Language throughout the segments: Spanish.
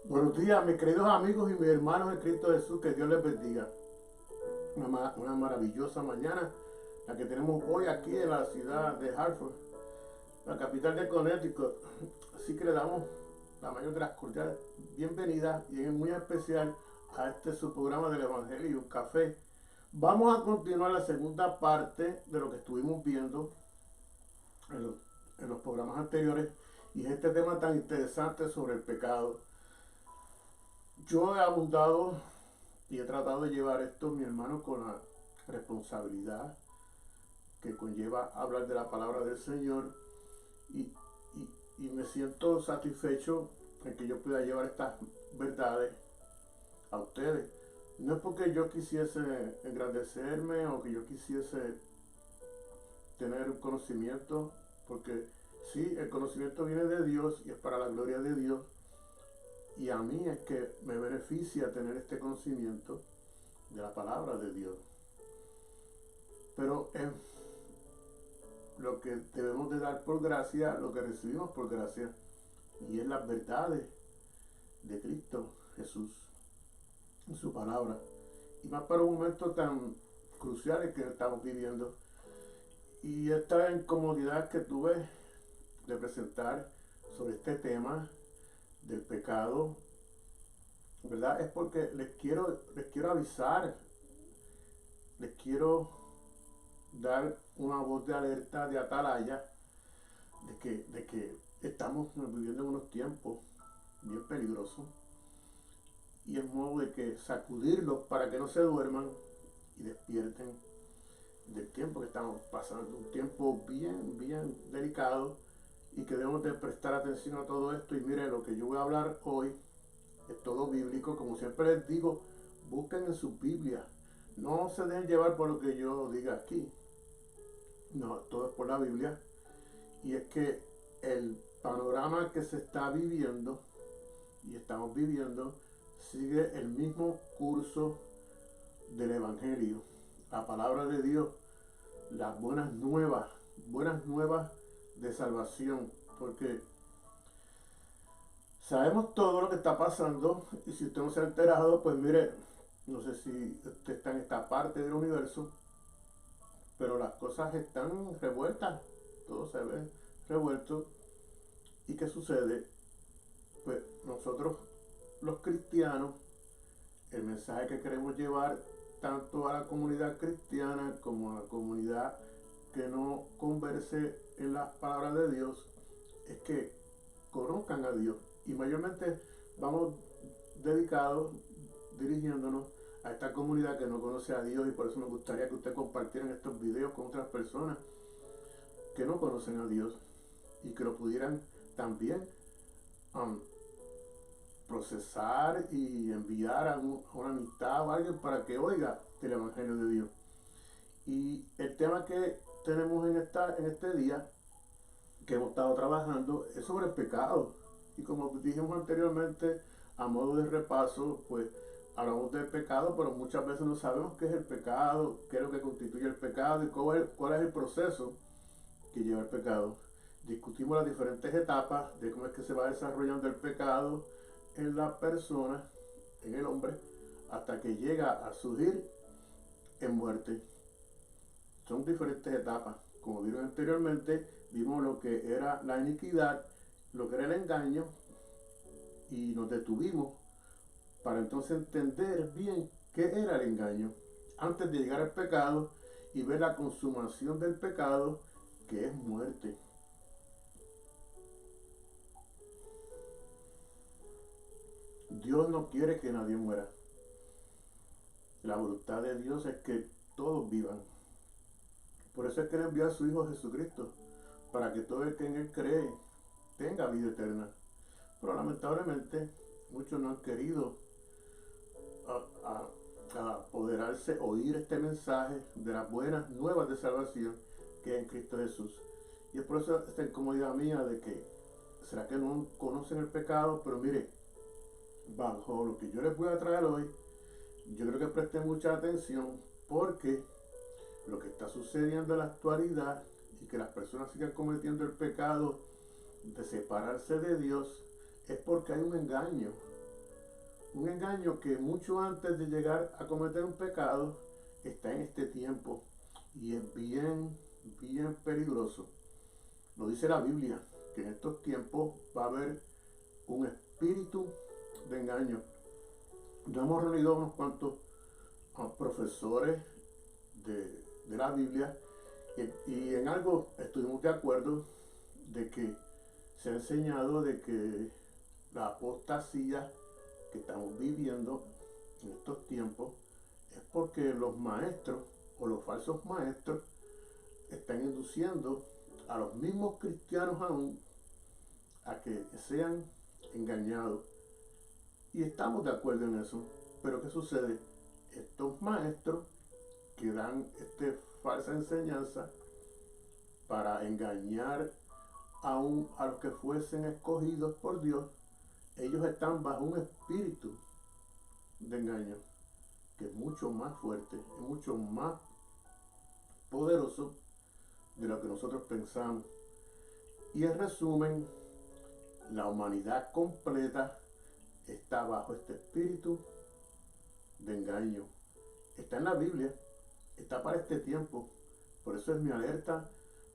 Buenos días, mis queridos amigos y mis hermanos en Cristo Jesús, que Dios les bendiga. Una maravillosa mañana, la que tenemos hoy aquí en la ciudad de Hartford, la capital de Connecticut. Así que le damos la mayor de las cordiales bienvenidas y en muy especial a este su programa del Evangelio y un café. Vamos a continuar la segunda parte de lo que estuvimos viendo en los, en los programas anteriores y es este tema tan interesante sobre el pecado. Yo he abundado y he tratado de llevar esto, mi hermano, con la responsabilidad que conlleva hablar de la palabra del Señor y, y me siento satisfecho en que yo pueda llevar estas verdades a ustedes. No es porque yo quisiese engrandecerme o que yo quisiese tener un conocimiento, porque sí, el conocimiento viene de Dios y es para la gloria de Dios. Y a mí es que me beneficia tener este conocimiento de la palabra de Dios. Pero es lo que debemos de dar por gracia, lo que recibimos por gracia, y es las verdades de Cristo Jesús en su palabra. Y más para un momento tan crucial que estamos viviendo. Y esta incomodidad que tuve de presentar sobre este tema del pecado, ¿verdad? Es porque les quiero avisar, les quiero dar una voz de alerta, de atalaya, de que estamos viviendo en unos tiempos bien peligrosos y es modo de que sacudirlos para que no se duerman y despierten del tiempo que estamos pasando, un tiempo bien delicado y que debemos de prestar atención a todo esto. Y mire, lo que yo voy a hablar hoy es todo bíblico, como siempre les digo, busquen en sus Biblias, no se dejen llevar por lo que yo diga aquí, no, todo es por la Biblia. Y es que el panorama que se está viviendo y estamos viviendo sigue el mismo curso del Evangelio, la palabra de Dios, las buenas nuevas de salvación, porque sabemos todo lo que está pasando y si usted no se ha enterado, pues mire, no sé si usted está en esta parte del universo, pero las cosas están revueltas, todo se ve revuelto. ¿Y qué sucede? Pues nosotros los cristianos, el mensaje que queremos llevar tanto a la comunidad cristiana como a la comunidad que no converse en las palabras de Dios, es que conozcan a Dios. Y mayormente vamos dedicados, dirigiéndonos a esta comunidad que no conoce a Dios, y por eso me gustaría que usted compartiera estos videos con otras personas que no conocen a Dios y que lo pudieran también um, procesar y enviar a una amistad o a alguien para que oiga el Evangelio de Dios. Y el tema que tenemos en este día, que hemos estado trabajando, es sobre el pecado. Y como dijimos anteriormente, a modo de repaso, pues hablamos del pecado, pero muchas veces no sabemos qué es el pecado, qué es lo que constituye el pecado y cuál es el proceso que lleva el pecado. Discutimos las diferentes etapas de cómo es que se va desarrollando el pecado en la persona, en el hombre, hasta que llega a surgir en muerte. Son diferentes etapas. Como vieron anteriormente, vimos lo que era la iniquidad, lo que era el engaño, y nos detuvimos para entonces entender bien qué era el engaño, antes de llegar al pecado y ver la consumación del pecado, que es muerte. Dios no quiere que nadie muera. La voluntad de Dios es que todos vivan. Por eso es que Él envió a su Hijo Jesucristo, para que todo el que en Él cree tenga vida eterna. Pero lamentablemente muchos no han querido apoderarse, oír este mensaje de las buenas nuevas de salvación que es en Cristo Jesús. Y es por eso esta incomodidad mía de que, ¿será que no conocen el pecado? Pero mire, bajo lo que yo les voy a traer hoy, yo creo que presten mucha atención, porque lo que está sucediendo en la actualidad y que las personas sigan cometiendo el pecado de separarse de Dios es porque hay un engaño. Un engaño que mucho antes de llegar a cometer un pecado está en este tiempo y es bien, bien peligroso. Nos dice la Biblia que en estos tiempos va a haber un espíritu de engaño. Ya hemos reunido unos cuantos profesores de la Biblia y en algo estuvimos de acuerdo de que se ha enseñado de que la apostasía que estamos viviendo en estos tiempos es porque los maestros o los falsos maestros están induciendo a los mismos cristianos aún a que sean engañados. Y estamos de acuerdo en eso. Pero ¿qué sucede? Estos maestros que dan falsa enseñanza para engañar aún a los que fuesen escogidos por Dios, ellos están bajo un espíritu de engaño que es mucho más fuerte, es mucho más poderoso de lo que nosotros pensamos. Y en resumen, la humanidad completa está bajo este espíritu de engaño. Está en la Biblia, está para este tiempo. Por eso es mi alerta,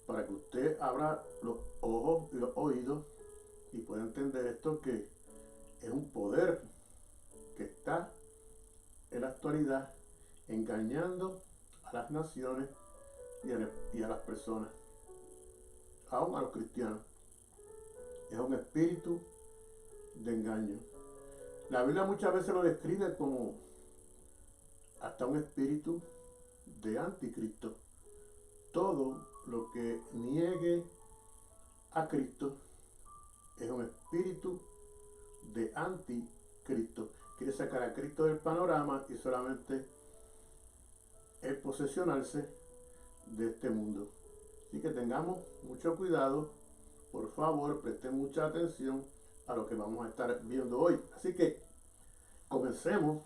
para que usted abra los ojos y los oídos y pueda entender esto, que es un poder que está en la actualidad engañando a las naciones y a las personas, aún a los cristianos. Es un espíritu de engaño. La Biblia muchas veces lo describe como hasta un espíritu de anticristo. Todo lo que niegue a Cristo es un espíritu de anticristo. Quiere sacar a Cristo del panorama y solamente el posesionarse de este mundo. Así que tengamos mucho cuidado. Por favor, presten mucha atención a lo que vamos a estar viendo hoy. Así que comencemos.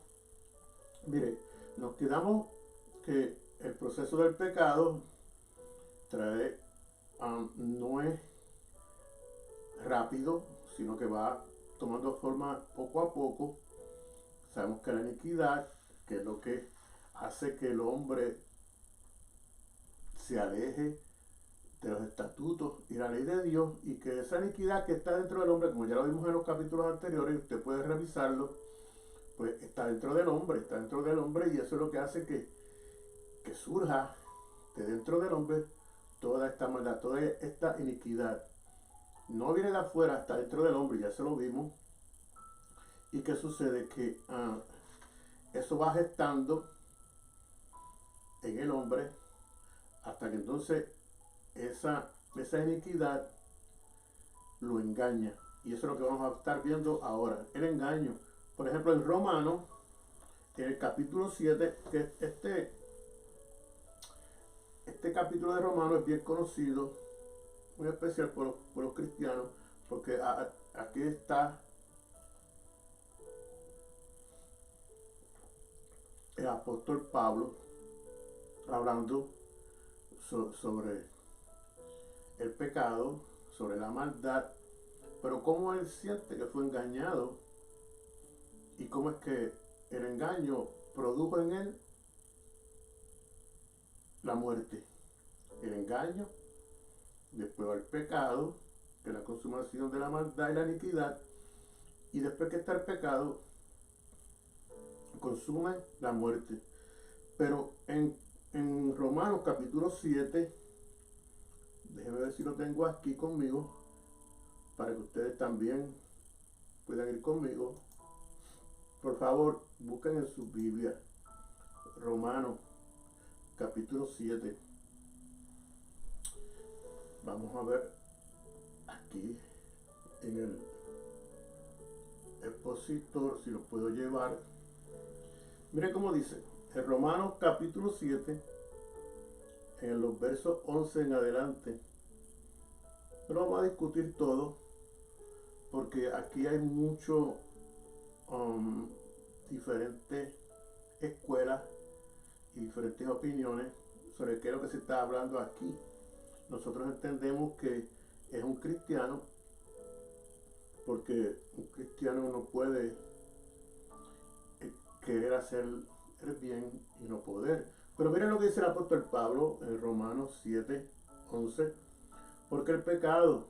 Mire, nos quedamos que el proceso del pecado trae, no es rápido, sino que va tomando forma poco a poco. Sabemos que la iniquidad, que es lo que hace que el hombre se aleje de los estatutos y la ley de Dios, y que esa iniquidad que está dentro del hombre, como ya lo vimos en los capítulos anteriores, usted puede revisarlo, pues está dentro del hombre, y eso es lo que hace que surja de dentro del hombre toda esta maldad, toda esta iniquidad. No viene de afuera, está dentro del hombre, ya se lo vimos. ¿Y qué sucede? Que eso va gestando en el hombre hasta que entonces esa iniquidad lo engaña. Y eso es lo que vamos a estar viendo ahora, el engaño. Por ejemplo, en Romanos, en el capítulo 7, que este capítulo de Romanos es bien conocido, muy especial por los cristianos, porque aquí está el apóstol Pablo hablando sobre el pecado, sobre la maldad, pero cómo él siente que fue engañado y cómo es que el engaño produjo en él la muerte. El engaño, después el pecado, que es la consumación de la maldad y la iniquidad, y después que está el pecado, consume la muerte. Pero en Romanos capítulo 7, déjeme ver si lo tengo aquí conmigo, para que ustedes también puedan ir conmigo. Por favor, busquen en su Biblia Romanos capítulo 7. Vamos a ver aquí en el expositor, si lo puedo llevar. Miren cómo dice, en Romanos capítulo 7, en los versos 11 en adelante. No vamos a discutir todo, porque aquí hay mucho diferentes escuelas y diferentes opiniones sobre qué es lo que se está hablando aquí. Nosotros entendemos que es un cristiano, porque un cristiano no puede querer hacer el bien y no poder. Pero miren lo que dice el apóstol Pablo en Romanos 7:11. Porque el pecado,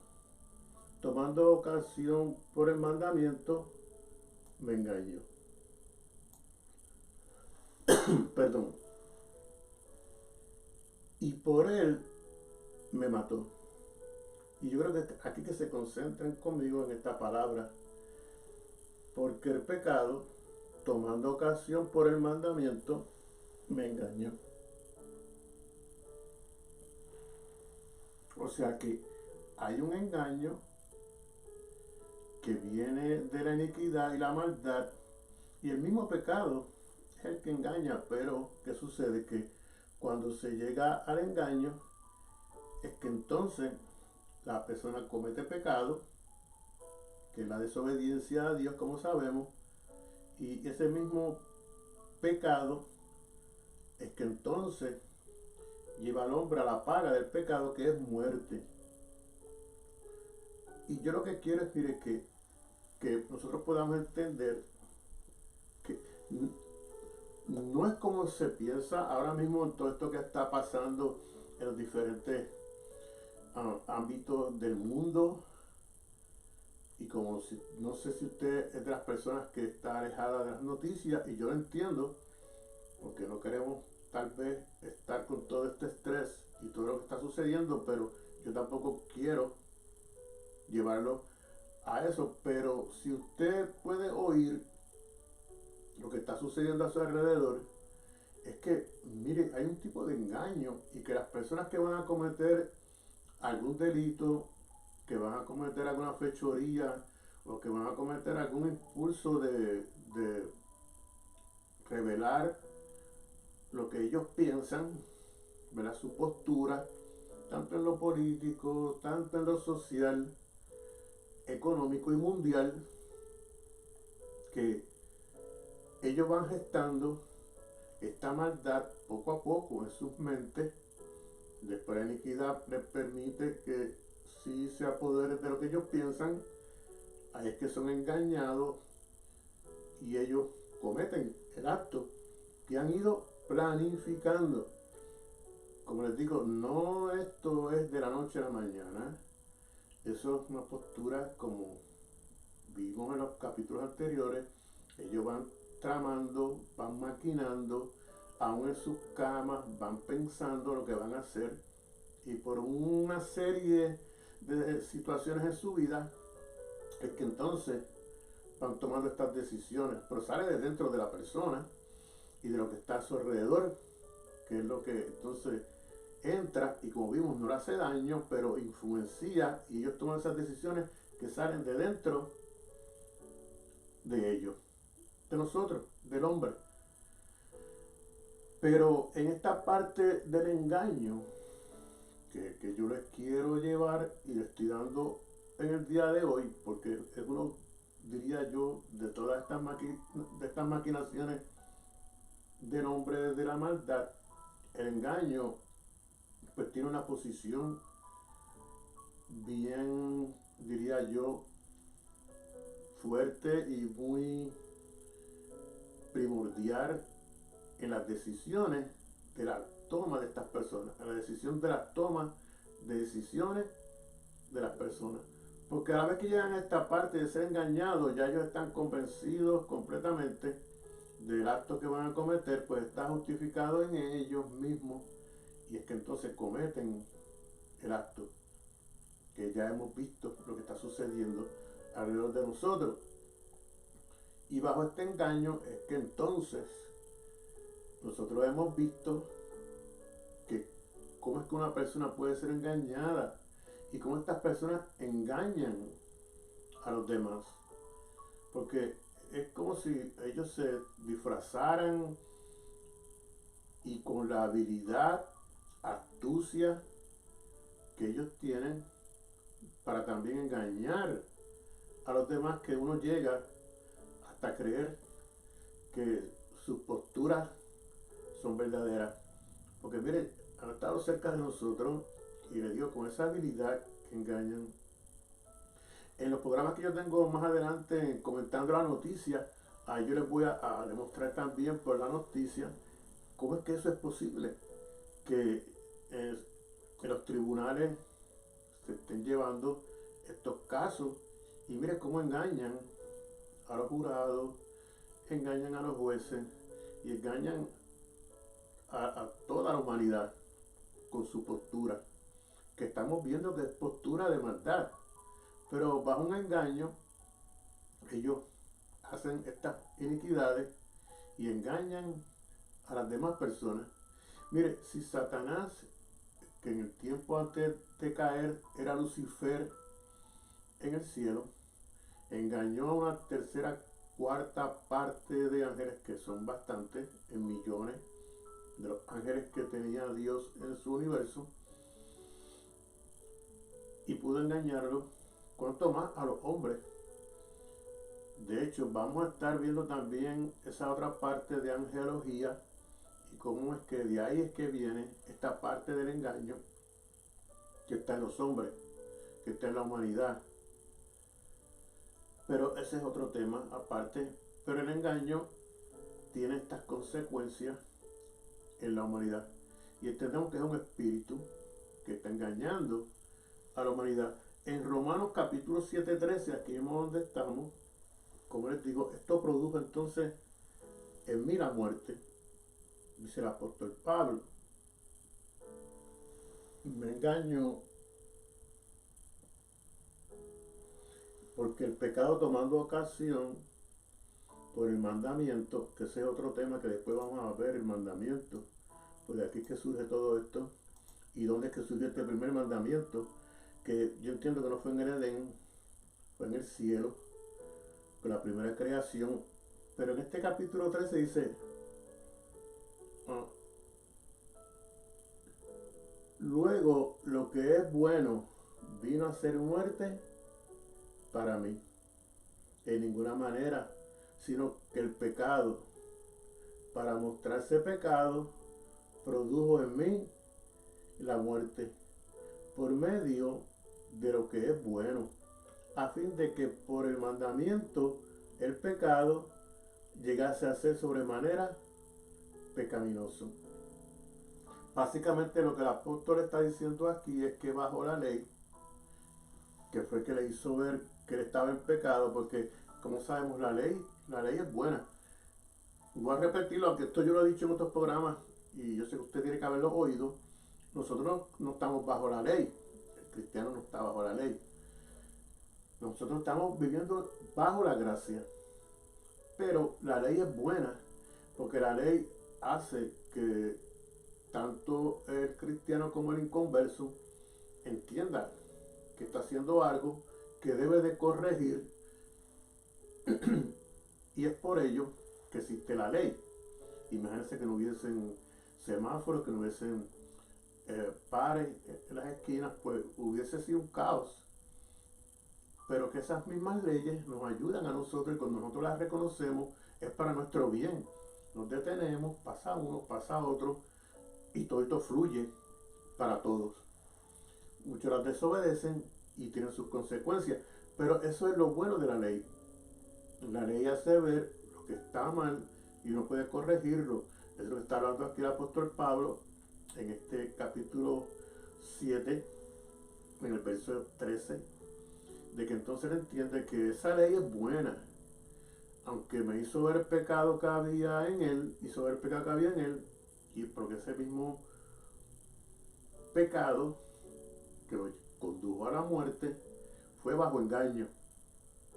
tomando ocasión por el mandamiento, me engañó. Perdón. Y por él me mató. Y yo creo que aquí que se concentren conmigo en esta palabra. Porque el pecado, tomando ocasión por el mandamiento, me engañó. O sea que hay un engaño que viene de la iniquidad y la maldad, y el mismo pecado es el que engaña. Pero ¿qué sucede? Que cuando se llega al engaño es que entonces la persona comete pecado, que es la desobediencia a Dios, como sabemos, y ese mismo pecado es que entonces lleva al hombre a la paga del pecado, que es muerte. Y yo lo que quiero es, mire, que nosotros podamos entender que no es como se piensa ahora mismo en todo esto que está pasando en los diferentes ámbitos del mundo. Y como si, no sé si usted es de las personas que está alejada de las noticias, y yo lo entiendo, porque no queremos tal vez estar con todo este estrés y todo lo que está sucediendo, pero yo tampoco quiero llevarlo a eso. Pero si usted puede oír lo que está sucediendo a su alrededor, es que, mire, hay un tipo de engaño, y que las personas que van a cometer algún delito, que van a cometer alguna fechoría, o que van a cometer algún impulso de revelar lo que ellos piensan, ¿verdad? Su postura, tanto en lo político, tanto en lo social, económico y mundial, que ellos van gestando esta maldad poco a poco en sus mentes. Después la iniquidad les permite que sí se apoderen de lo que ellos piensan. Ahí es que son engañados y ellos cometen el acto que han ido planificando. Como les digo, no esto es de la noche a la mañana. Eso es una postura, como vimos en los capítulos anteriores. Ellos van tramando, van maquinando, aún en sus camas van pensando lo que van a hacer, y por una serie de situaciones en su vida es que entonces van tomando estas decisiones. Pero sale de dentro de la persona y de lo que está a su alrededor, que es lo que entonces entra, y como vimos no le hace daño, pero influencia, y ellos toman esas decisiones que salen de dentro de ellos, de nosotros, del hombre. Pero en esta parte del engaño que yo les quiero llevar y les estoy dando en el día de hoy, porque es uno, diría yo, de todas estas maquinaciones del hombre de la maldad. El engaño pues tiene una posición bien, diría yo, fuerte y muy primordial en las decisiones de la toma de estas personas, en la decisión de la toma de decisiones de las personas. Porque a la vez que llegan a esta parte de ser engañados, ya ellos están convencidos completamente del acto que van a cometer, pues está justificado en ellos mismos, y es que entonces cometen el acto, que ya hemos visto lo que está sucediendo alrededor de nosotros. Y bajo este engaño es que entonces nosotros hemos visto que cómo es que una persona puede ser engañada, y cómo estas personas engañan a los demás. Porque es como si ellos se disfrazaran, y con la habilidad, astucia que ellos tienen para también engañar a los demás, que uno llega hasta creer que sus posturas son verdaderas. Porque miren, han estado cerca de nosotros, y les digo, con esa habilidad que engañan. En los programas que yo tengo más adelante, comentando la noticia, ahí yo les voy a demostrar también por la noticia cómo es que eso es posible, que en los tribunales se estén llevando estos casos y mire cómo engañan a los jurados, engañan a los jueces y engañan a toda la humanidad con su postura, que estamos viendo que es postura de maldad, pero bajo un engaño ellos hacen estas iniquidades y engañan a las demás personas. Mire, si Satanás, que en el tiempo antes de caer era Lucifer en el cielo, engañó a una tercera, cuarta parte de ángeles, que son bastantes, en millones, de los ángeles que tenía Dios en su universo, y pudo engañarlos, cuanto más a los hombres. De hecho, vamos a estar viendo también esa otra parte de angelología y cómo es que de ahí es que viene esta parte del engaño que está en los hombres, que está en la humanidad. Pero ese es otro tema aparte. Pero el engaño tiene estas consecuencias en la humanidad. Y entendemos que es un espíritu que está engañando a la humanidad. En Romanos capítulo 7:13, aquí mismo donde estamos, como les digo, esto produjo entonces en mí la muerte, dice el apóstol Pablo. Me engaño porque el pecado, tomando ocasión por el mandamiento, que ese es otro tema que después vamos a ver, el mandamiento, pues de aquí es que surge todo esto. ¿Y dónde es que surge este primer mandamiento? Que yo entiendo que no fue en el Edén, fue en el cielo, con la primera creación. Pero en este capítulo 13 dice, ah, luego lo que es bueno vino a ser muerte para mí. En ninguna manera, sino que el pecado, para mostrarse pecado, produjo en mí la muerte por medio de lo que es bueno, a fin de que por el mandamiento el pecado llegase a ser sobremanera pecaminoso. Básicamente lo que el apóstol está diciendo aquí es que bajo la ley, que fue que le hizo ver que él estaba en pecado, porque como sabemos la ley es buena. Voy a repetirlo, aunque esto yo lo he dicho en otros programas y yo sé que usted tiene que haberlo oído. Nosotros no estamos bajo la ley, el cristiano no está bajo la ley. Nosotros estamos viviendo bajo la gracia. Pero la ley es buena, porque la ley hace que tanto el cristiano como el inconverso entienda que está haciendo algo que debe de corregir y es por ello que existe la ley. Imagínense que no hubiesen semáforos, que no hubiesen pares en las esquinas, pues hubiese sido un caos. Pero que esas mismas leyes nos ayudan a nosotros y cuando nosotros las reconocemos es para nuestro bien. Nos detenemos, pasa uno, pasa otro y todo esto fluye para todos. Muchos las desobedecen y tienen sus consecuencias, pero eso es lo bueno de la ley. La ley hace ver lo que está mal y uno puede corregirlo. Es lo que está hablando aquí el apóstol Pablo en este capítulo 7, en el verso 13, de que entonces él entiende que esa ley es buena, aunque me hizo ver el pecado que había en él, hizo ver el pecado que había en él, y porque ese mismo pecado que lo condujo a la muerte fue bajo engaño.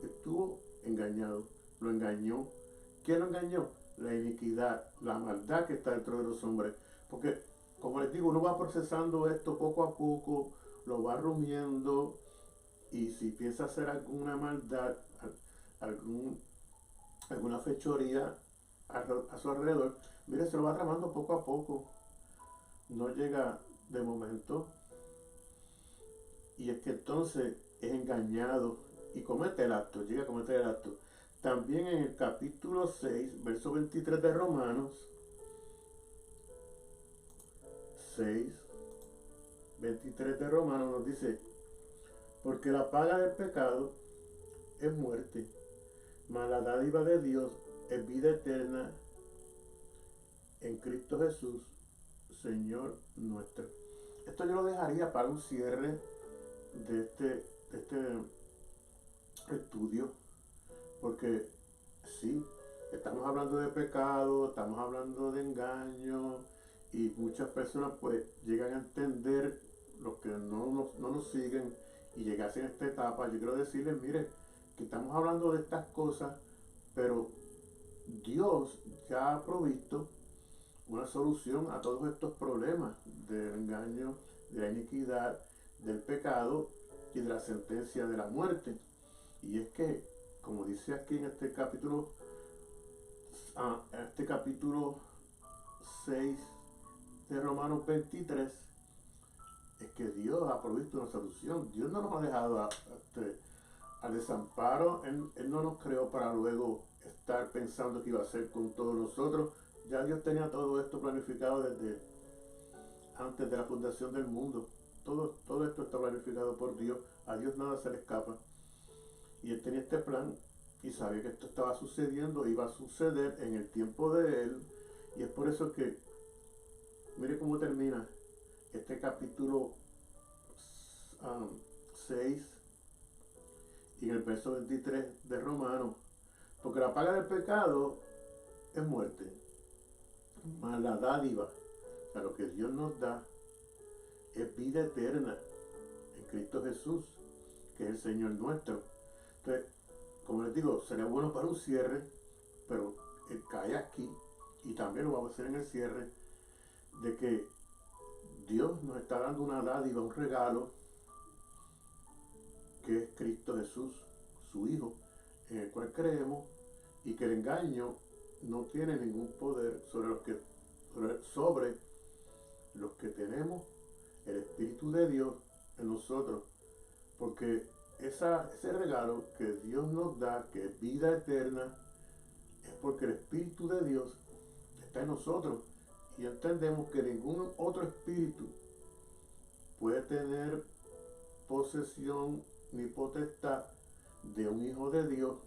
Estuvo engañado, lo engañó. ¿Quién lo engañó? La iniquidad, la maldad que está dentro de los hombres. Porque, como les digo, uno va procesando esto poco a poco, lo va rumiando, y si piensa hacer alguna maldad, alguna fechoría a su alrededor, mire, se lo va tramando poco a poco. No llega de momento. Y es que entonces es engañado y comete el acto, llega a cometer el acto. También en el capítulo 6, verso 23 de Romanos, 6, 23 de Romanos nos dice, porque la paga del pecado es muerte, mas la dádiva de Dios es vida eterna en Cristo Jesús, Señor nuestro. Esto yo lo dejaría para un cierre de este estudio, porque sí, estamos hablando de pecado, estamos hablando de engaño, y muchas personas pues llegan a entender, los que no nos siguen y llegasen a esta etapa. Yo quiero decirles, mire, que estamos hablando de estas cosas, pero Dios ya ha provisto una solución a todos estos problemas del engaño, de la iniquidad, del pecado y de la sentencia de la muerte. Y es que, como dice aquí en este capítulo 6 de Romanos 23, es que Dios ha provisto una solución. Dios no nos ha dejado al desamparo. Él no nos creó para luego estar pensando qué iba a hacer con todos nosotros. Ya Dios tenía todo esto planificado desde antes de la fundación del mundo. Todo esto está planificado por Dios. A Dios nada se le escapa. Y Él tenía este plan y sabía que esto estaba sucediendo, iba a suceder en el tiempo de Él. Y es por eso que, mire cómo termina este capítulo 6 y en el verso 23 de Romanos. Porque la paga del pecado es muerte, mas la dádiva, o sea, lo que Dios nos da, es vida eterna en Cristo Jesús, que es el Señor nuestro. Entonces, como les digo, sería bueno para un cierre, pero cae aquí, y también lo vamos a hacer en el cierre, de que Dios nos está dando una dádiva, un regalo, que es Cristo Jesús, su Hijo, en el cual creemos, y que el engaño no tiene ningún poder sobre los que tenemos el Espíritu de Dios en nosotros, porque ese regalo que Dios nos da, que es vida eterna, es porque el Espíritu de Dios está en nosotros, y entendemos que ningún otro espíritu puede tener posesión ni potestad de un Hijo de Dios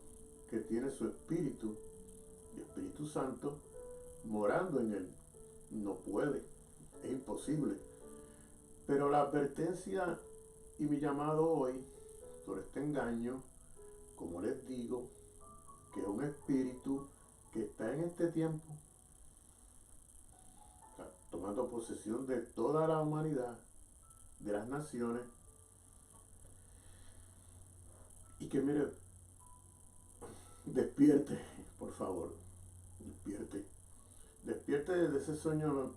que tiene su Espíritu, y Espíritu Santo, morando en él. No puede, es imposible. Pero la advertencia y mi llamado hoy sobre este engaño, como les digo, que es un espíritu que está en este tiempo, o sea, tomando posesión de toda la humanidad, de las naciones, y que mire, despierte, por favor, despierte de ese soñamiento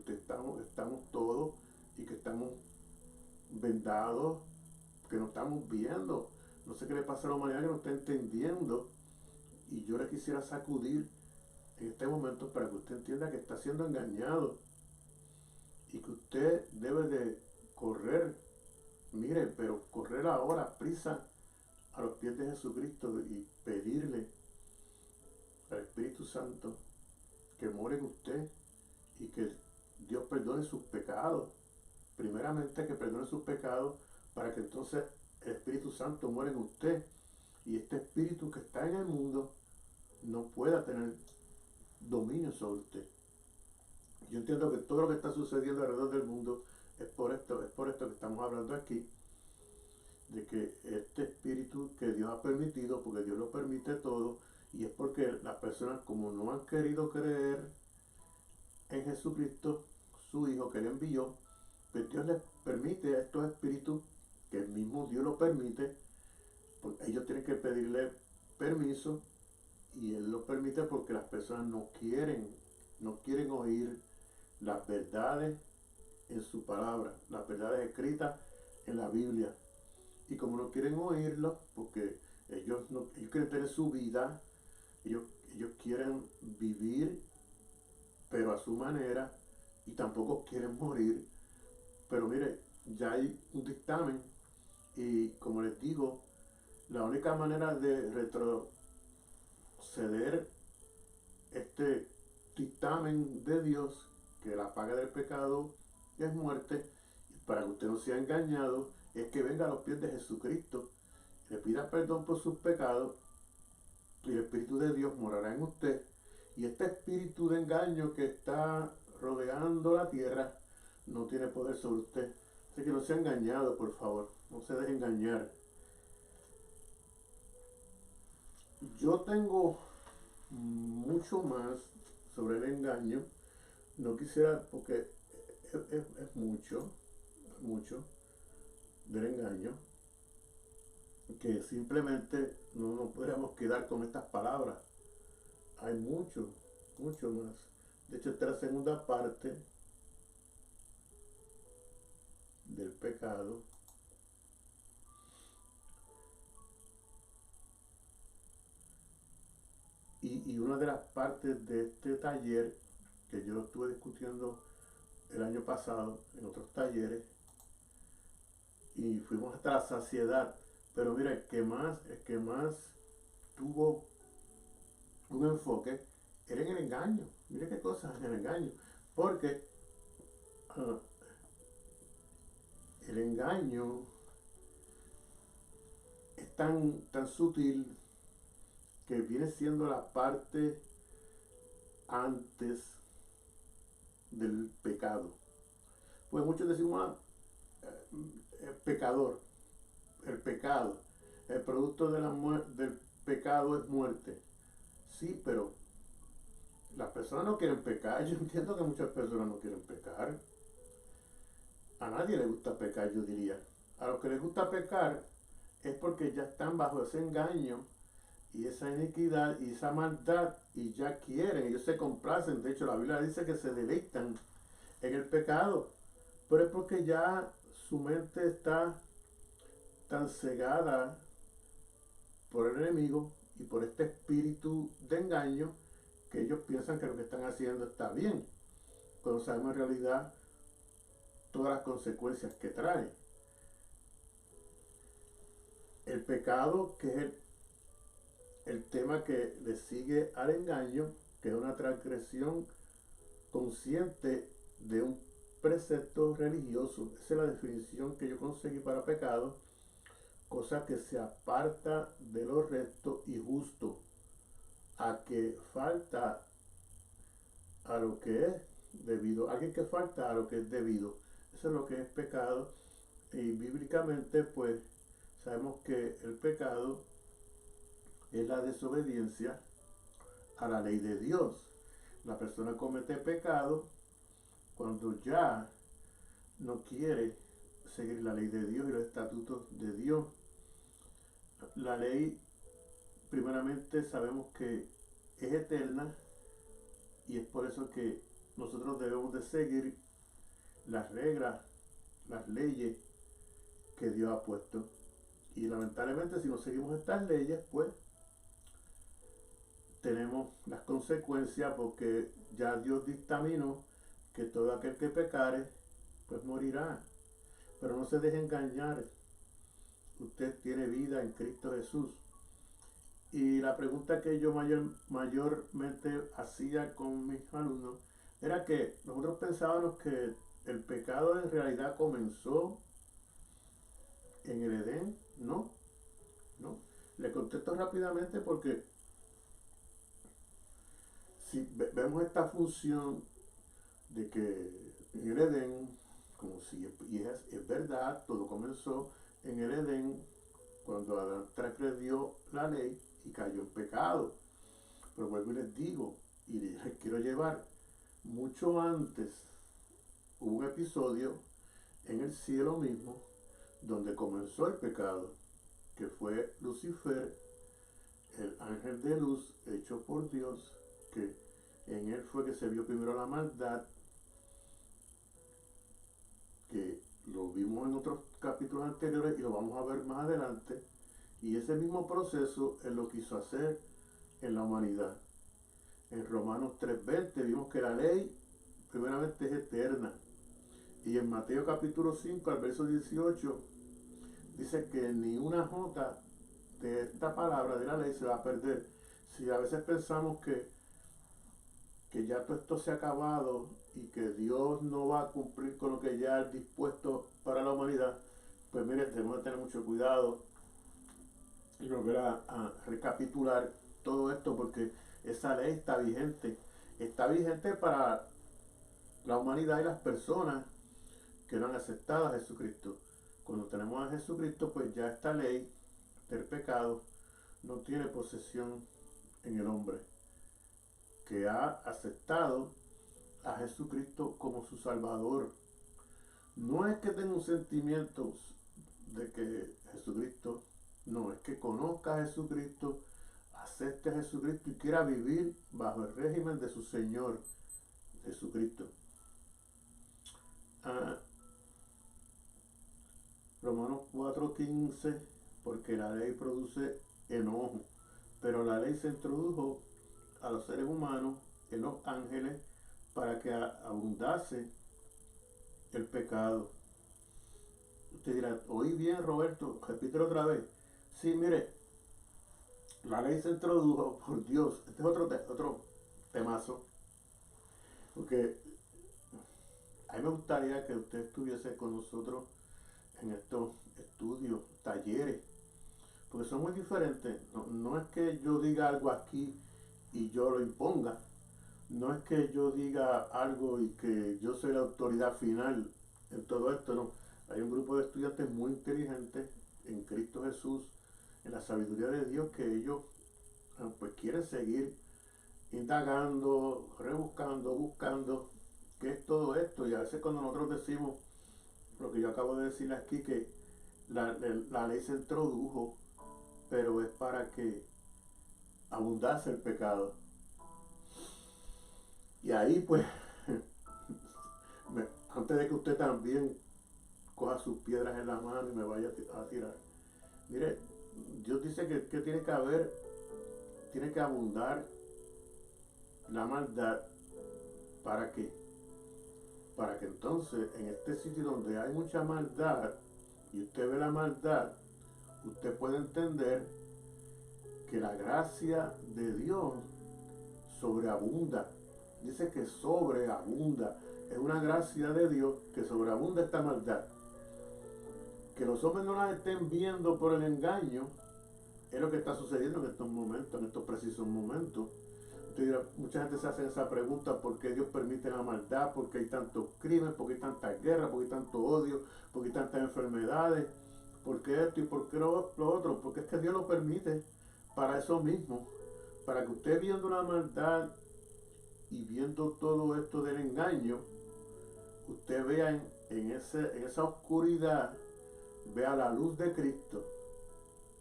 que estamos todos, y que estamos vendados, que no estamos viendo. No sé qué le pasa a la humanidad que no está entendiendo, y yo le quisiera sacudir en este momento para que usted entienda que está siendo engañado y que usted debe de correr, mire, pero correr ahora, prisa, a los pies de Jesucristo, y pedirle al Espíritu Santo que more en usted, y que Dios perdone sus pecados. Primeramente, que perdone sus pecados, para que entonces el Espíritu Santo muera en usted, y este espíritu que está en el mundo no pueda tener dominio sobre usted. Yo entiendo que todo lo que está sucediendo alrededor del mundo es por esto que estamos hablando aquí, de que este espíritu que Dios ha permitido, porque Dios lo permite todo, y es porque las personas, como no han querido creer en Jesucristo, su Hijo que Él envió, pues Dios les permite a estos espíritus, que el mismo Dios lo permite, porque ellos tienen que pedirle permiso, y Él lo permite porque las personas no quieren oír las verdades en su palabra, las verdades escritas en la Biblia. Y como no quieren oírlo, porque ellos quieren tener su vida, ellos quieren vivir, pero a su manera, y tampoco quieren morir. Pero mire, ya hay un dictamen, y como les digo, la única manera de retroceder este dictamen de Dios, que la paga del pecado es muerte, para que usted no sea engañado, es que venga a los pies de Jesucristo, le pida perdón por sus pecados y el Espíritu de Dios morará en usted. Y este espíritu de engaño que está rodeando la tierra no tiene poder sobre usted. Así que no sea engañado, por favor, no se deje engañar. Yo tengo mucho más sobre el engaño. No quisiera, porque es mucho del engaño, que simplemente no nos podríamos quedar con estas palabras. Hay mucho más. De hecho, esta es la segunda parte del pecado. Y una de las partes de este taller, que yo lo estuve discutiendo el año pasado en otros talleres, y fuimos hasta la saciedad, pero mira, el que más tuvo un enfoque era en el engaño. Mira qué cosas en el engaño, porque uh, el engaño es tan sutil que viene siendo la parte antes del pecado. Pues muchos decimos, el pecador, el pecado, el producto de del pecado es muerte. Sí, pero las personas no quieren pecar. Yo entiendo que muchas personas no quieren pecar. A nadie le gusta pecar, yo diría. A los que les gusta pecar es porque ya están bajo ese engaño y esa iniquidad y esa maldad y ya quieren, ellos se complacen. De hecho, la Biblia dice que se deleitan en el pecado, pero es porque ya su mente está tan cegada por el enemigo y por este espíritu de engaño que ellos piensan que lo que están haciendo está bien, cuando sabemos en realidad todas las consecuencias que trae. El pecado, que es el tema que le sigue al engaño, que es una transgresión consciente de un precepto religioso. Esa es la definición que yo conseguí para pecado: cosa que se aparta de lo recto y justo, a que falta a lo que es debido, alguien que falta a lo que es debido. Eso es lo que es pecado. Y bíblicamente, pues, sabemos que el pecado es la desobediencia a la ley de Dios. La persona comete pecado cuando ya no quiere seguir la ley de Dios y los estatutos de Dios. La ley, primeramente, sabemos que es eterna y es por eso que nosotros debemos de seguir las reglas, las leyes que Dios ha puesto. Y lamentablemente, si no seguimos estas leyes, pues tenemos las consecuencias, porque ya Dios dictaminó que todo aquel que pecare, pues morirá. Pero no se deje engañar. Usted tiene vida en Cristo Jesús. Y la pregunta que yo mayormente hacía con mis alumnos era que nosotros pensábamos que el pecado en realidad comenzó en el Edén. No. Le contesto rápidamente, porque si vemos esta función de que en el Edén, como si es verdad, todo comenzó en el Edén cuando Adán transgredió la ley y cayó en pecado. Pero vuelvo y les digo, y les quiero llevar mucho antes. Hubo un episodio en el cielo mismo donde comenzó el pecado, que fue Lucifer, el ángel de luz hecho por Dios, que en él fue que se vio primero la maldad, que lo vimos en otros capítulos anteriores y lo vamos a ver más adelante. Y ese mismo proceso él lo quiso hacer en la humanidad. En Romanos 3:20 vimos que la ley primeramente es eterna. Y en Mateo capítulo 5 al verso 18 dice que ni una jota de esta palabra de la ley se va a perder. Si a veces pensamos que ya todo esto se ha acabado y que Dios no va a cumplir con lo que ya ha dispuesto para la humanidad, pues mire, tenemos que tener mucho cuidado y volver a recapitular todo esto porque esa ley está vigente para la humanidad y las personas que no han aceptado a Jesucristo. Cuando tenemos a Jesucristo, pues ya esta ley del pecado no tiene posesión en el hombre que ha aceptado a Jesucristo como su Salvador. No es que tenga un sentimiento de que Jesucristo, no, es que conozca a Jesucristo, acepte a Jesucristo y quiera vivir bajo el régimen de su Señor Jesucristo. Romanos 4:15, porque la ley produce enojo, pero la ley se introdujo a los seres humanos, en los ángeles, para que abundase el pecado. Usted dirá, oí bien, Roberto, repítelo otra vez. Sí, mire, la ley se introdujo por Dios. Este es otro temazo, porque a mí me gustaría que usted estuviese con nosotros en estos estudios, talleres, porque son muy diferentes. No es que yo diga algo aquí y yo lo imponga, no es que yo diga algo y que yo soy la autoridad final en todo esto, no. Hay un grupo de estudiantes muy inteligentes en Cristo Jesús, en la sabiduría de Dios, que ellos pues quieren seguir indagando, rebuscando, buscando qué es todo esto. Y a veces cuando nosotros decimos lo que yo acabo de decir aquí, que la ley se introdujo, pero es para que abundase el pecado. Y ahí pues, antes de que usted también coja sus piedras en la mano y me vaya a tirar, mire, Dios dice que tiene que abundar la maldad. ¿Para qué? Para que entonces en este sitio donde hay mucha maldad y usted ve la maldad, usted puede entender que la gracia de Dios sobreabunda. Dice que sobreabunda. Es una gracia de Dios que sobreabunda esta maldad. Que los hombres no la estén viendo por el engaño es lo que está sucediendo en estos momentos, en estos precisos momentos. Usted dirá, mucha gente se hace esa pregunta: ¿por qué Dios permite la maldad? ¿Por qué hay tantos crímenes? ¿Por qué hay tanta guerra? ¿Por qué hay tanto odio? ¿Por qué hay tantas enfermedades? ¿Por qué esto y por qué lo otro? Porque es que Dios lo permite para eso mismo, para que usted, viendo la maldad y viendo todo esto del engaño, usted vea en esa oscuridad, vea la luz de Cristo,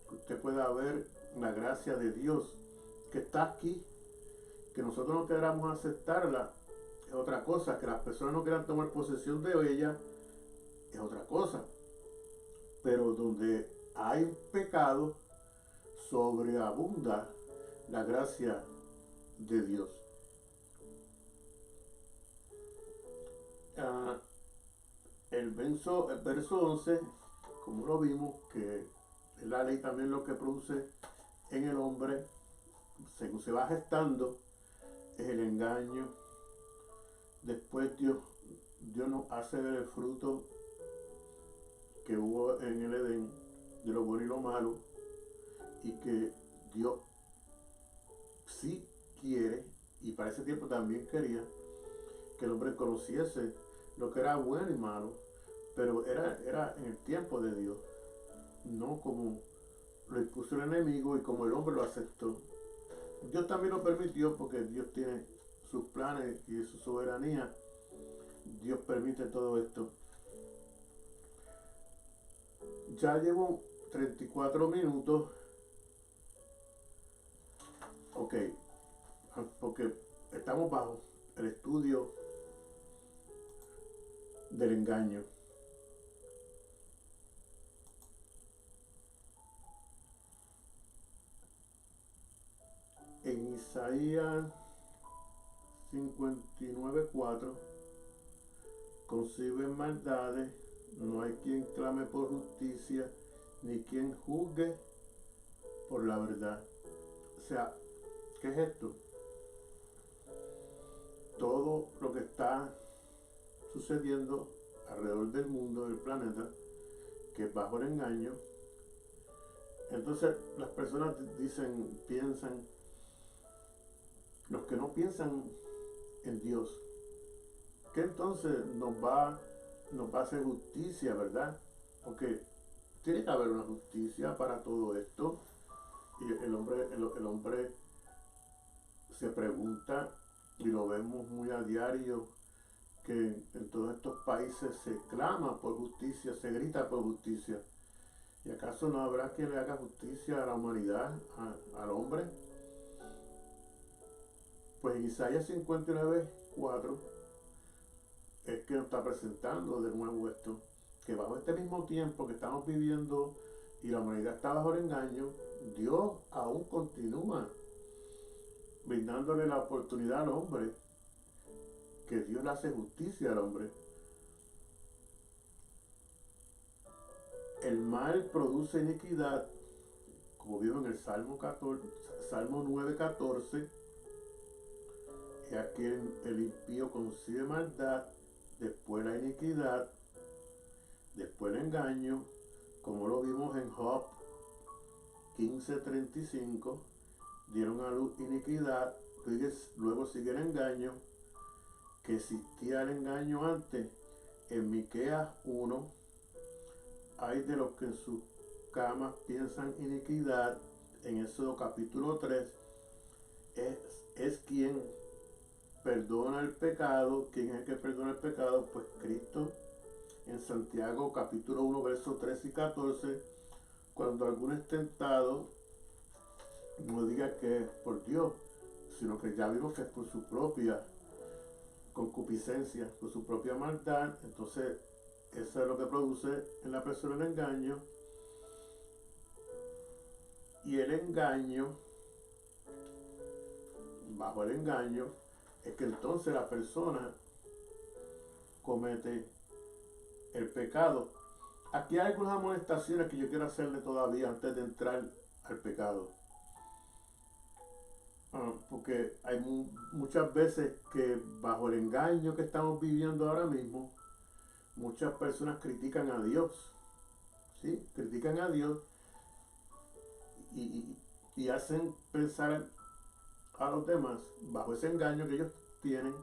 que usted pueda ver la gracia de Dios que está aquí. Que nosotros no queramos aceptarla es otra cosa, que las personas no quieran tomar posesión de ella es otra cosa, pero donde hay pecado sobreabunda la gracia de Dios. El verso 11, como lo vimos, que es la ley también lo que produce en el hombre, según se va gestando, es el engaño. Después Dios nos hace ver el fruto que hubo en el Edén, de lo bueno y lo malo, y que Dios sí quiere, y para ese tiempo también quería, que el hombre conociese lo que era bueno y malo, pero era en el tiempo de Dios, no como lo impuso el enemigo y como el hombre lo aceptó. Dios también lo permitió porque Dios tiene sus planes y su soberanía. Dios permite todo esto. Ya llevo 34 minutos. Ok, porque estamos bajo el estudio del engaño. En Isaías 59:4, conciben maldades, no hay quien clame por justicia, ni quien juzgue por la verdad. O sea, ¿qué es esto? Todo lo que está sucediendo alrededor del mundo, del planeta, que es bajo el engaño. Entonces las personas piensan, los que no piensan en Dios, que entonces nos va a hacer justicia, ¿verdad? Porque tiene que haber una justicia para todo esto. Y el hombre se pregunta, y lo vemos muy a diario, que en todos estos países se clama por justicia, se grita por justicia. ¿Y acaso no habrá quien le haga justicia a la humanidad, al hombre? Pues en Isaías 59:4 es que nos está presentando de nuevo esto, que bajo este mismo tiempo que estamos viviendo y la humanidad está bajo el engaño, Dios aún continúa brindándole la oportunidad al hombre, que Dios le hace justicia al hombre. El mal produce iniquidad, como vimos en el Salmo 9:14, y aquí el impío concibe maldad, después la iniquidad, después el engaño, como lo vimos en Job 15:35, dieron a luz iniquidad, luego sigue el engaño, que existía el engaño antes. En Miqueas 1, hay de los que en sus camas piensan iniquidad. En Éxodo capítulo 3, es quien perdona el pecado. ¿Quién es el que perdona el pecado? Pues Cristo. En Santiago capítulo 1, versos 13 y 14, cuando alguno es tentado, no diga que es por Dios, sino que ya vimos que es por su propia concupiscencia, por su propia maldad. Entonces eso es lo que produce en la persona el engaño. Y el engaño, bajo el engaño, es que entonces la persona comete el pecado. Aquí hay algunas amonestaciones que yo quiero hacerle todavía antes de entrar al pecado. Porque hay muchas veces que bajo el engaño que estamos viviendo ahora mismo, muchas personas critican a Dios, ¿sí? Critican a Dios y hacen pensar a los demás, bajo ese engaño que ellos tienen,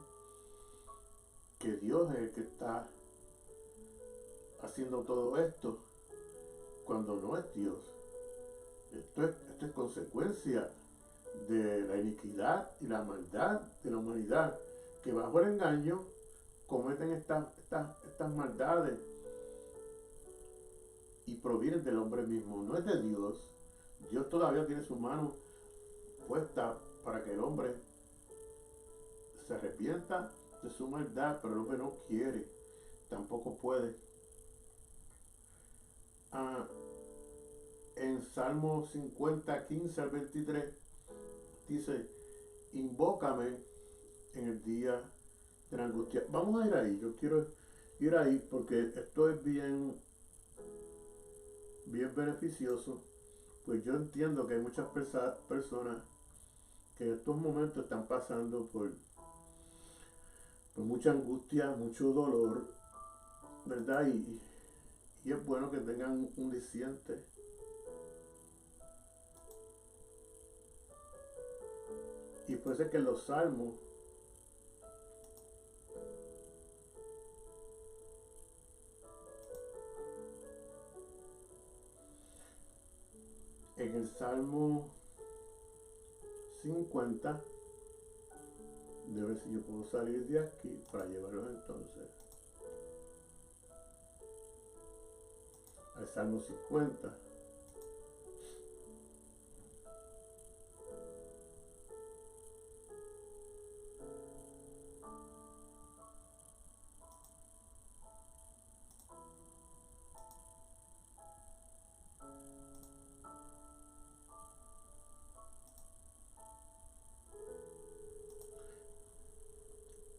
que Dios es el que está haciendo todo esto, cuando no es Dios. Esto es consecuencia de la iniquidad y la maldad de la humanidad, que bajo el engaño cometen estas maldades y provienen del hombre mismo, no es de Dios. Dios todavía tiene su mano puesta para que el hombre se arrepienta de su maldad, pero el hombre no quiere, tampoco puede. En Salmo 50, 15 al 23, dice: invócame en el día de la angustia. Vamos a ir ahí, yo quiero ir ahí porque esto es bien beneficioso, pues yo entiendo que hay muchas personas que en estos momentos están pasando por mucha angustia, mucho dolor, ¿verdad? Y es bueno que tengan un diciente. Y puede ser que en los salmos, en el Salmo 50, de ver si yo puedo salir de aquí para llevarlos entonces al Salmo 50.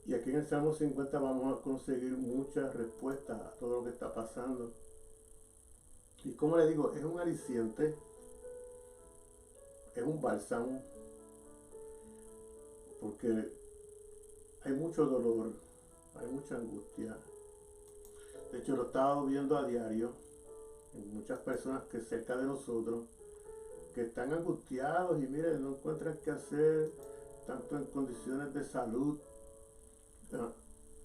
Y aquí en el Salmo 50 vamos a conseguir muchas respuestas a todo lo que está pasando. Y como le digo, es un aliciente, es un bálsamo, porque hay mucho dolor, hay mucha angustia. De hecho, lo estaba viendo a diario en muchas personas que cerca de nosotros, que están angustiados y miren, no encuentran qué hacer, tanto en condiciones de salud,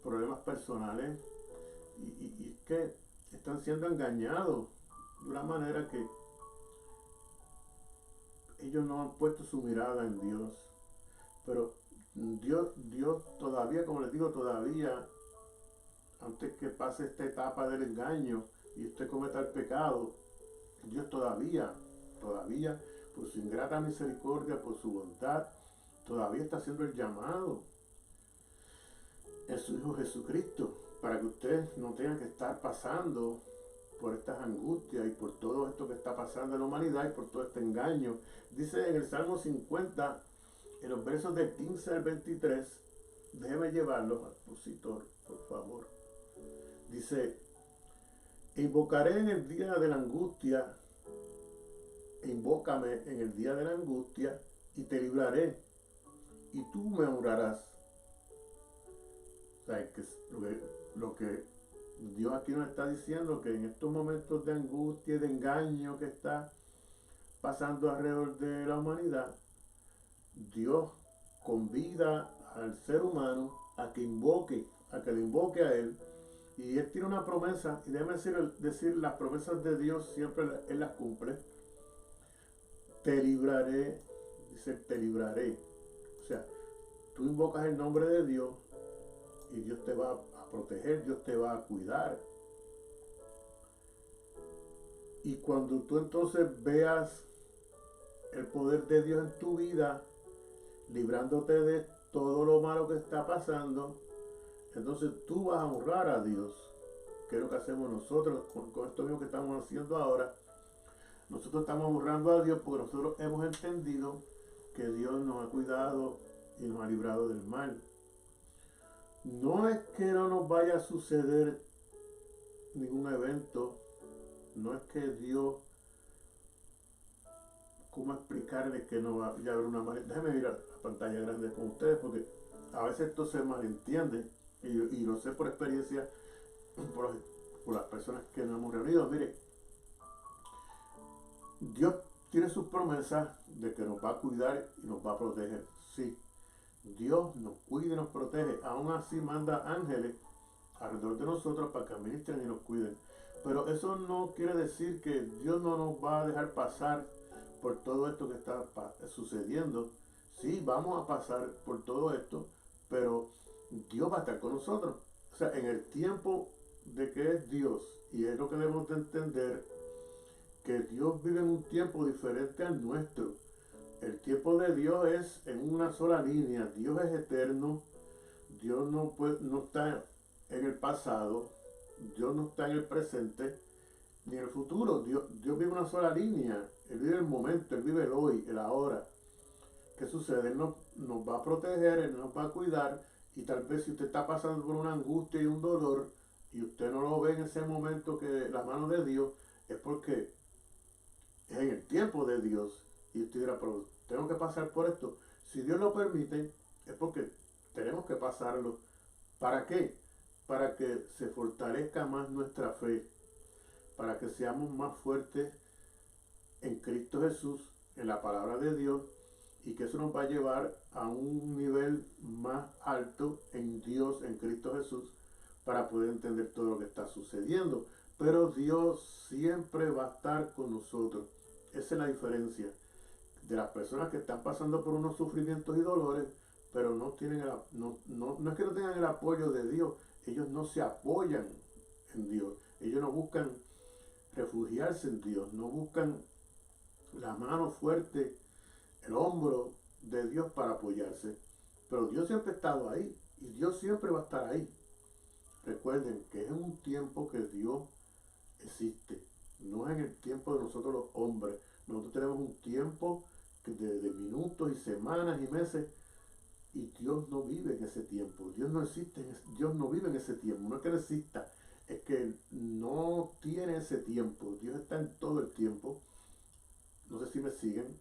problemas personales, y es que están siendo engañados de una manera que ellos no han puesto su mirada en Dios. Pero Dios todavía, como les digo, todavía, antes que pase esta etapa del engaño y usted cometa el pecado, Dios todavía, por su ingrata misericordia, por su bondad, todavía está haciendo el llamado en su Hijo Jesucristo, para que usted no tenga que estar pasando por estas angustias y por todo esto que está pasando en la humanidad y por todo este engaño. Dice en el Salmo 50, en los versos del 15 al 23, déjeme llevarlos al expositor, por favor. Dice: invocaré en el día de la angustia, invócame en el día de la angustia y te libraré y tú me honrarás. O sea, que lo que Dios aquí nos está diciendo, que en estos momentos de angustia y de engaño que está pasando alrededor de la humanidad, Dios convida al ser humano a que le invoque a Él. Y Él tiene una promesa, y déjeme decir, las promesas de Dios siempre Él las cumple. Te libraré, dice, te libraré. O sea, tú invocas el nombre de Dios y Dios te va a proteger, Dios te va a cuidar. Y cuando tú entonces veas el poder de Dios en tu vida, librándote de todo lo malo que está pasando, entonces tú vas a honrar a Dios, que es lo que hacemos nosotros con esto mismo que estamos haciendo ahora. Nosotros estamos honrando a Dios porque nosotros hemos entendido que Dios nos ha cuidado y nos ha librado del mal. No es que no nos vaya a suceder ningún evento, no es que Dios, ¿cómo explicarles que no va a haber una mala? Déjenme mirar la pantalla grande con ustedes porque a veces esto se malentiende y lo sé por experiencia, por las personas que nos hemos reunido. Mire, Dios tiene sus promesas de que nos va a cuidar y nos va a proteger. Sí, Dios nos cuida y nos protege. Aún así manda ángeles alrededor de nosotros para que administren y nos cuiden. Pero eso no quiere decir que Dios no nos va a dejar pasar por todo esto que está sucediendo. Sí, vamos a pasar por todo esto, pero Dios va a estar con nosotros. O sea, en el tiempo de que es Dios, y es lo que debemos de entender, que Dios vive en un tiempo diferente al nuestro. El tiempo de Dios es en una sola línea. Dios es eterno. Dios no está en el pasado. Dios no está en el presente ni en el futuro. Dios vive en una sola línea. Él vive el momento, Él vive el hoy, el ahora. ¿Qué sucede? Él nos va a proteger, Él nos va a cuidar. Y tal vez si usted está pasando por una angustia y un dolor y usted no lo ve en ese momento, que la mano de Dios, es porque es en el tiempo de Dios. Y usted dirá, pero tengo que pasar por esto. Si Dios lo permite, es porque tenemos que pasarlo. ¿Para qué? Para que se fortalezca más nuestra fe, para que seamos más fuertes en Cristo Jesús, en la palabra de Dios, y que eso nos va a llevar a un nivel más alto en Dios, en Cristo Jesús, para poder entender todo lo que está sucediendo. Pero Dios siempre va a estar con nosotros. Esa es la diferencia de las personas que están pasando por unos sufrimientos y dolores, pero no tienen no es que no tengan el apoyo de Dios, ellos no se apoyan en Dios, ellos no buscan refugiarse en Dios, no buscan la mano fuerte, el hombro de Dios para apoyarse. Pero Dios siempre ha estado ahí y Dios siempre va a estar ahí. Recuerden que es un tiempo que Dios existe, no es en el tiempo de nosotros los hombres. Nosotros tenemos un tiempo de minutos y semanas y meses, y Dios no vive en ese tiempo. Dios no existe, Dios no vive en ese tiempo. No es que no exista, es que no tiene ese tiempo. Dios está en todo el tiempo. No sé si me siguen,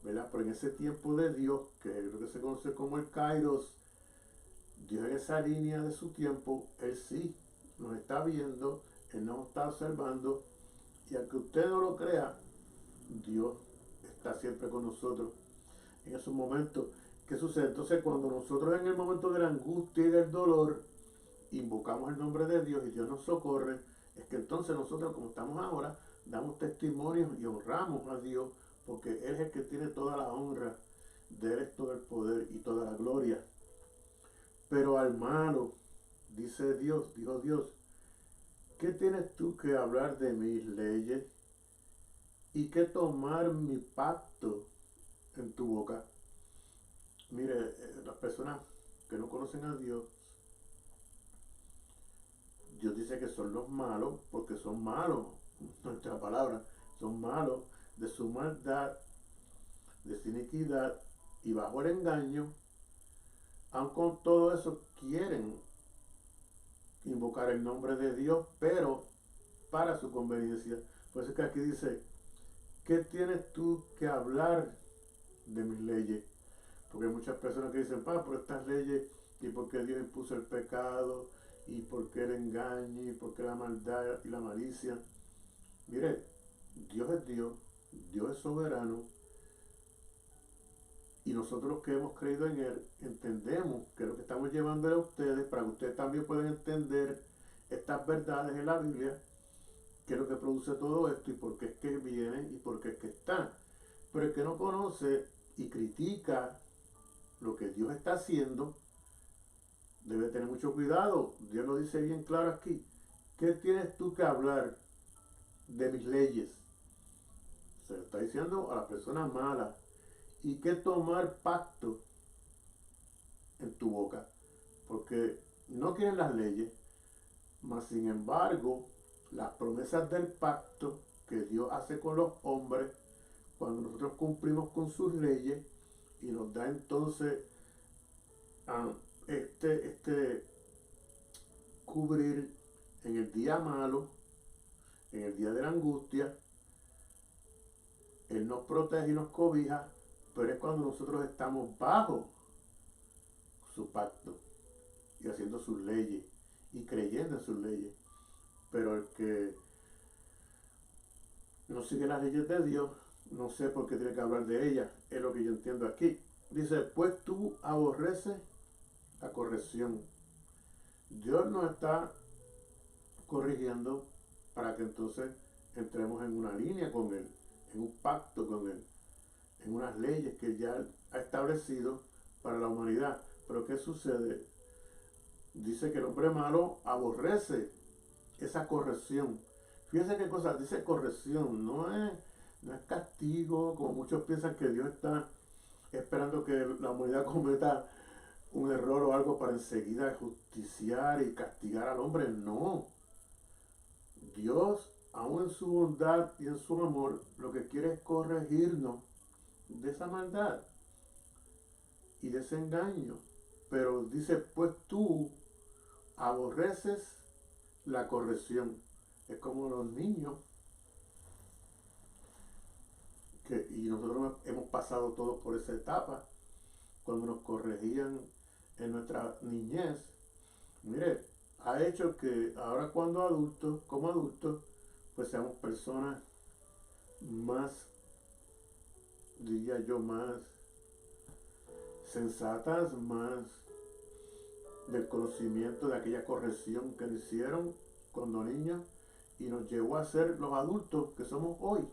¿verdad? Pero en ese tiempo de Dios, que es lo que se conoce como el Kairos, Dios en esa línea de su tiempo, Él sí nos está viendo, Él nos está observando, Y aunque usted no lo crea, Dios está siempre con nosotros en esos momentos. ¿Qué sucede? Entonces, cuando nosotros en el momento de la angustia y del dolor invocamos el nombre de Dios y Dios nos socorre, es que entonces nosotros, como estamos ahora, damos testimonio y honramos a Dios, porque Él es el que tiene toda la honra, de Él es todo el poder y toda la gloria. Pero al malo, dice Dios, dijo Dios, ¿qué tienes tú que hablar de mis leyes y que tomar mi pacto en tu boca? Mire, las personas que no conocen a Dios, Dios dice que son los malos porque son malos, nuestra palabra, son malos de su maldad, de su iniquidad y bajo el engaño, aun con todo eso quieren invocar el nombre de Dios, pero para su conveniencia. Por eso es que aquí dice, ¿qué tienes tú que hablar de mis leyes? Porque hay muchas personas que dicen, por estas leyes, y porque Dios impuso el pecado, y porque el engaño, y porque la maldad y la malicia. Mire, Dios es Dios, Dios es soberano, y nosotros que hemos creído en Él, entendemos que lo que estamos llevándole a ustedes, para que ustedes también puedan entender estas verdades en la Biblia, qué es lo que produce todo esto, y por qué es que viene, y por qué es que está. Pero el que no conoce y critica lo que Dios está haciendo, debe tener mucho cuidado. Dios lo dice bien claro aquí. ¿Qué tienes tú que hablar de mis leyes? Se lo está diciendo a la persona mala. ¿Y qué tomar pacto en tu boca? Porque no quieren las leyes, mas sin embargo, las promesas del pacto que Dios hace con los hombres, cuando nosotros cumplimos con sus leyes y nos da entonces este cubrir en el día malo, en el día de la angustia, Él nos protege y nos cobija, pero es cuando nosotros estamos bajo su pacto y haciendo sus leyes y creyendo en sus leyes. Pero el que no sigue las leyes de Dios, no sé por qué tiene que hablar de ellas, es lo que yo entiendo aquí. Dice, pues tú aborreces la corrección. Dios nos está corrigiendo para que entonces entremos en una línea con Él, en un pacto con Él, en unas leyes que ya ha establecido para la humanidad. Pero ¿qué sucede? Dice que el hombre malo aborrece esa corrección. Fíjense qué cosa, dice corrección, no es castigo, como muchos piensan que Dios está esperando que la humanidad cometa un error o algo para enseguida justiciar y castigar al hombre. No. Dios, aún en su bondad y en su amor, lo que quiere es corregirnos de esa maldad y de ese engaño. Pero dice, pues tú aborreces la corrección. Es como los niños, y nosotros hemos pasado todos por esa etapa, cuando nos corregían en nuestra niñez. Mire, ha hecho que ahora cuando adultos, como adultos, pues seamos personas más, diría yo, más sensatas, más del conocimiento de aquella corrección que le hicieron cuando niños y nos llevó a ser los adultos que somos hoy.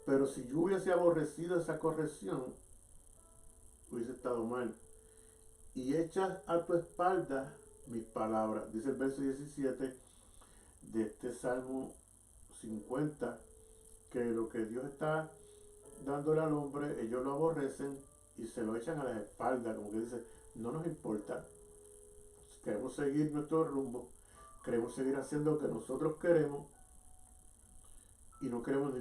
Pero si yo hubiese aborrecido esa corrección, hubiese estado mal. Y echas a tu espalda mis palabras, dice el verso 17 de este Salmo 50, que lo que Dios está dándole al hombre, ellos lo aborrecen y se lo echan a las espaldas, como que dice, no nos importa, queremos seguir nuestro rumbo, queremos seguir haciendo lo que nosotros queremos y no queremos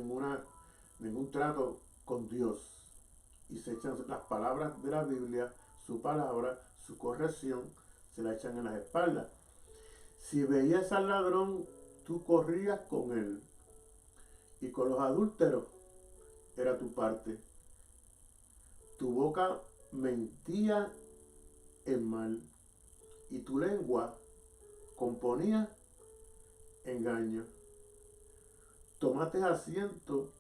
ningún trato con Dios. Y se echan las palabras de la Biblia, su palabra, su corrección, se la echan en las espaldas. Si veías al ladrón, tú corrías con él, y con los adúlteros era tu parte. Tu boca mentía en mal, y tu lengua componía engaño. tomaste asiento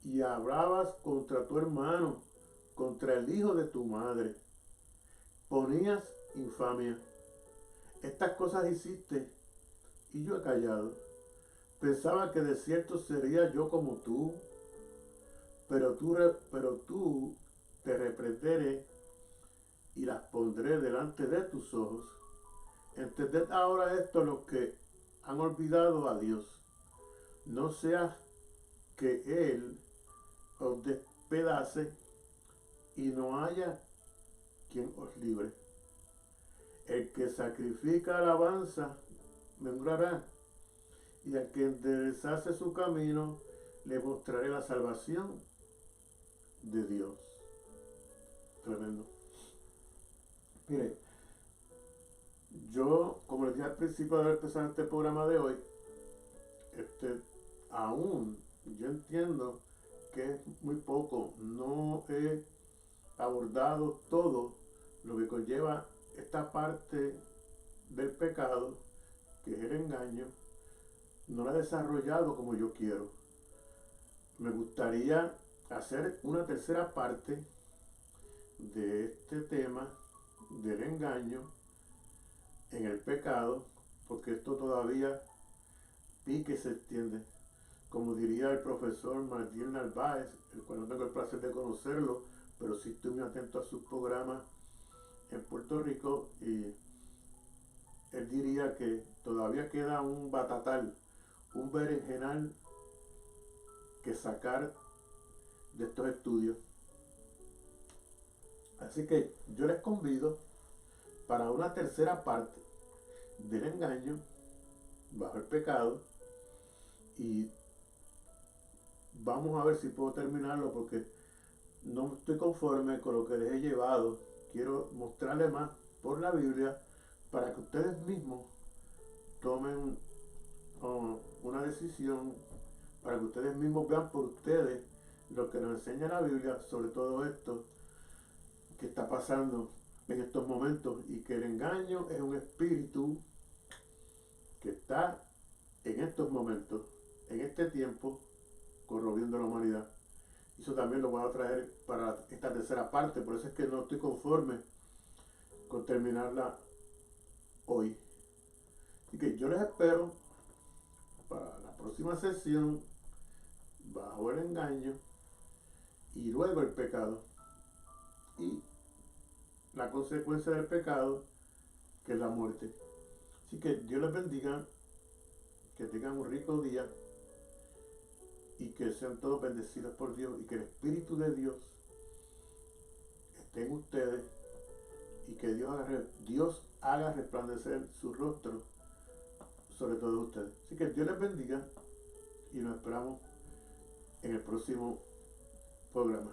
y hablabas contra tu hermano, contra el hijo de tu madre. Ponías infamia. Estas cosas hiciste y yo he callado. Pensaba que de cierto sería yo como tú, pero tú te reprenderé y las pondré delante de tus ojos. Entended ahora esto los que han olvidado a Dios. No sea que Él os despedace y no haya quien os libre. El que sacrifica alabanza me honrará, y al que enderezase su camino le mostraré la salvación de Dios. Tremendo. Mire, yo, como les dije al principio de empezar este programa de hoy, aún yo entiendo que es muy poco. No he abordado todo lo que conlleva esta parte del pecado, que es el engaño. No la he desarrollado como yo quiero. Me gustaría hacer una tercera parte de este tema del engaño en el pecado, porque esto todavía pique se extiende. Como diría el profesor Martín Narváez, el cual no tengo el placer de conocerlo, pero sí estoy muy atento a sus programas en Puerto Rico, y él diría que todavía queda un batatal, un berenjenal que sacar de estos estudios. Así que yo les convido para una tercera parte del engaño bajo el pecado, y vamos a ver si puedo terminarlo, porque no estoy conforme con lo que les he llevado. Quiero mostrarles más por la Biblia para que ustedes mismos tomen una decisión, para que ustedes mismos vean por ustedes lo que nos enseña la Biblia sobre todo esto que está pasando en estos momentos, y que el engaño es un espíritu que está en estos momentos, en este tiempo, corrompiendo la humanidad. Eso también lo voy a traer para esta tercera parte, por eso es que no estoy conforme con terminarla hoy. Así que yo les espero para la próxima sesión bajo el engaño, y luego el pecado, y la consecuencia del pecado, que es la muerte. Así que Dios les bendiga, que tengan un rico día, y que sean todos bendecidos por Dios, y que el Espíritu de Dios esté en ustedes, y que Dios haga resplandecer su rostro sobre todos ustedes. Así que Dios les bendiga, y nos esperamos en el próximo programa.